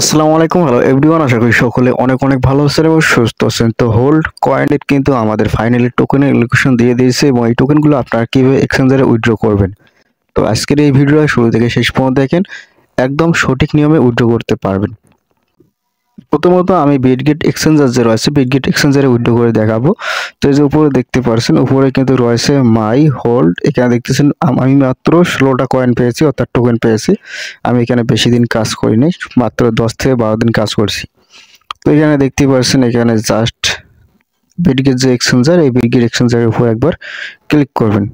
আসসালামু আলাইকুম। Hello everyone, আশা করি সকলে অনেক অনেক ভালো আছেন এবং সুস্থ আছেন। তো হোল্ড কয়েনের কিন্তু আমাদের ফাইনালি টোকেনের লোকেশন দিয়ে দিয়েছে এবং এই টোকেনগুলো আপনারা কিভাবে এক্সচেঞ্জারে উইথড্র করবেন। তো আজকের এই ভিডিওটা শুরু থেকে শেষ পর্যন্ত দেখেন, একদম সঠিক নিয়মে উইথড্র করতে পারবেন। প্রথমত আমি বিটগেট এক্সচেঞ্জার যে রয়েছে বিটগেট এক্সচেঞ্জারে উইথড্র করে দেখাবো। তো এই যে উপরে দেখতে পাচ্ছেন, উপরে কিন্তু রয়েছে মাই হোল্ড। এখানে দেখতেছেন আমি মাত্র 16টা কয়েন পেয়েছি, অর্থাৎ টোকেন পেয়েছি। আমি এখানে বেশি দিন কাজ করিনি, মাত্র 10 থেকে 12 দিন কাজ করছি। তো এখানে দেখতে পাচ্ছেন, এখানে জাস্ট বিটগেট যে এক্সচেঞ্জার, এই বিটগেট এক্সচেঞ্জারের উপর একবার ক্লিক করবেন।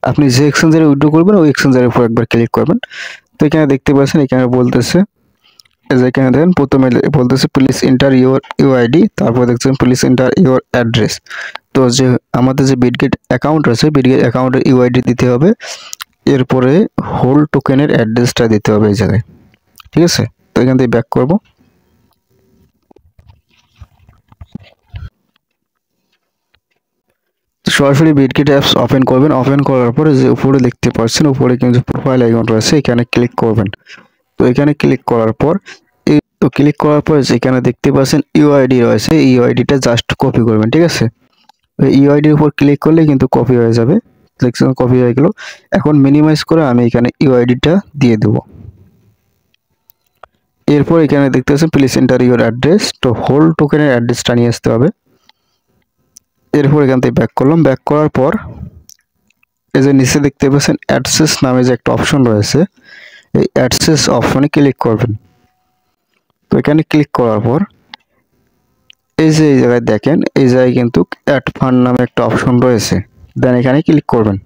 আপনি যে এক্সচেঞ্জারে উইথড্র করবেন ওই এক্সচেঞ্জারের উপর একবার ক্লিক করবেন। তো এখানে দেখতে পাচ্ছেন, এখানে বলতেছে, এখানে দেখেন প্রথমে বলতেছে প্লিজ এন্টার ইউর ইউআইডি, তারপর দেখছেন প্লিজ এন্টার ইউর অ্যাড্রেস। তো যে আমাদের যে বিটগেট অ্যাকাউন্ট আছে, বিটগেট অ্যাকাউন্টের ইউআইডি দিতে হবে, এরপরে হোল টোকেনের অ্যাড্রেসটা দিতে হবে এই জায়গায়। ঠিক আছে, তো এখান থেকে ব্যাক করব। সরাসরি বিটগেট অ্যাপস ওপেন করবেন। ওপেন করার পরে যে উপরে দেখতে পাচ্ছেন, উপরে কিন্তু প্রোফাইল আইকন রয়েছে, এখানে ক্লিক করবেন। তো এখানে ক্লিক করার পর ক্লিক করার পর যেখানে দেখতে পাচ্ছেন ইউআইডি রয়েছে, ইউআইডিটা জাস্ট কপি করবেন। ঠিক আছে, ইউআইডির উপর ক্লিক করলে কিন্তু কপি হয়ে যাবে। দেখছেন কপি হয়ে গেল। এখন মিনিমাইজ করে আমি এখানে ইউআইডিটা দিয়ে দেব। এরপর এখানে দেখতে পাচ্ছেন প্লিজ এন্টার ইউর অ্যাড্রেস। তো হোল টোকেনের অ্যাড্রেসটা নিয়ে আসতে হবে। এরপর এখান থেকে ব্যাক করলাম। ব্যাক করার পর এই যে নিচে দেখতে পাচ্ছেন অ্যাডসেস নামে যে একটা অপশন রয়েছে, এই অ্যাডসেস অপশনে ক্লিক করবেন। তো এখানে ক্লিক করার পর এই যে এই জায়গায় দেখেন, এই জায়গায় কিন্তু অ্যাড ফান্ড নামে একটা অপশন রয়েছে, দেন এখানে ক্লিক করবেন।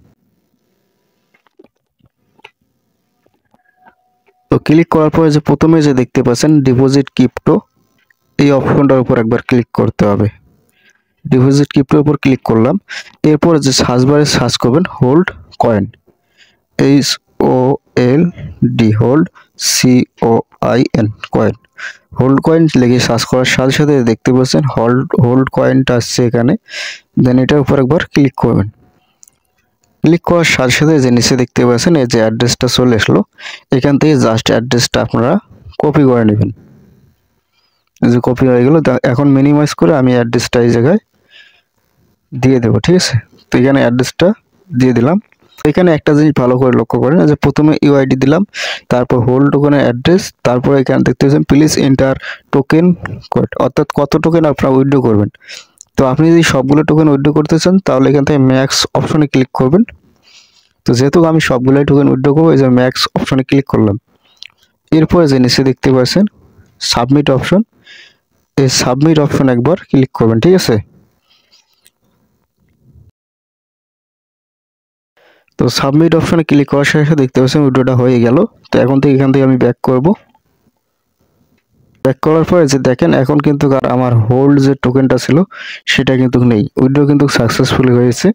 তো ক্লিক করার পরে যে প্রথমে যে দেখতে পাচ্ছেন ডিপোজিট ক্রিপ্টো, এই অপশনটার উপর একবার ক্লিক করতে হবে। ডিপোজিট ক্রিপ্টোর উপর ক্লিক করলাম। এরপর যে সার্চ বারে সার্চ করবেন hold coin, HOLD hold COIN coin. Hold coin লিখে সার্চ করার সাথে সাথে দেখতে পাচ্ছেন হোল্ড কয়েনটা আসছে এখানে, দেন এটার উপর একবার ক্লিক করবেন। ক্লিক করার সাথে সাথে যে নিচে দেখতে পাচ্ছেন এই যে অ্যাড্রেসটা চলে আসলো, এখান থেকে জাস্ট অ্যাড্রেসটা আপনারা কপি করে নেবেন। এই যে কপি হয়ে গেল। এখন মিনিমাইজ করে আমি অ্যাড্রেসটা এই জায়গায় দিয়ে দেবো। ঠিক আছে, তো এখানে অ্যাড্রেসটা দিয়ে দিলাম। এখানে একটা জিনিস ভালো করে লক্ষ্য করেন, যে প্রথমে ইউআইডি দিলাম, তারপর হোল টোকেনের অ্যাড্রেস, তারপর এখানে দেখতে পাচ্ছেন প্লিজ এন্টার টোকেন কোড, অর্থাৎ কত টোকেন আপনারা উইথড্র করবেন। তো আপনি যদি সবগুলো টোকেন উইথড্র করতে চান তাহলে এখান থেকে ম্যাক্স অপশনে ক্লিক করবেন। তো যেহেতু আমি সবগুলোই টোকেন উইথড্র করবো, এই যে ম্যাক্স অপশনে ক্লিক করলাম। এরপরে যে নিচে দেখতে পাচ্ছেন সাবমিট অপশন, এই সাবমিট অপশন একবার ক্লিক করবেন। ঠিক আছে, তো সাবমিট অপশনে ক্লিক করার সাথে সাথে দেখতে পাচ্ছেন উইথড্রটা হয়ে গেল। তো এখন থেকে এখান থেকে আমি ব্যাক করব। ব্যাক করার পরে যে দেখেন এখন কিন্তু আমার হোল্ড যে টোকেনটা ছিল সেটা কিন্তু নেই, উইথড্র কিন্তু সাকসেসফুলি হয়েছে।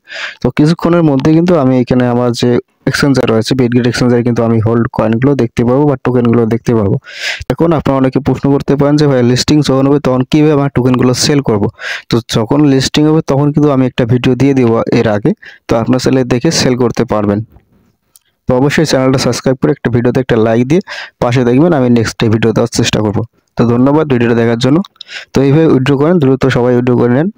তো কিছুক্ষণের মধ্যে কিন্তু আমি এখানে আমার যে এক্সচেঞ্জার রয়েছে বিটগেট এক্সচেঞ্জারে কিন্তু আমি হোল্ড কয়েনগুলো দেখতে পাবো বা টোকেনগুলো দেখতে পাবো। এখন আপনারা অনেকে প্রশ্ন করতে পারেন যে ভাই লিস্টিং যখন হবে তখন কীভাবে আমার টোকেনগুলো সেল করব। তো যখন লিস্টিং হবে তখন কিন্তু আমি একটা ভিডিও দিয়ে দেবো এর আগে, তো আপনার চ্যানেলে দেখে সেল করতে পারবেন। তো অবশ্যই চ্যানেলটা সাবস্ক্রাইব করে একটা ভিডিওতে একটা লাইক দিয়ে পাশে দেখবেন, আমি নেক্সট ভিডিও দেওয়ার চেষ্টা করব। তো ধন্যবাদ ভিডিওটা দেখার জন্য। তো এইভাবে উইথড্র করেন, দ্রুত সবাই উইথড্র করে নেন।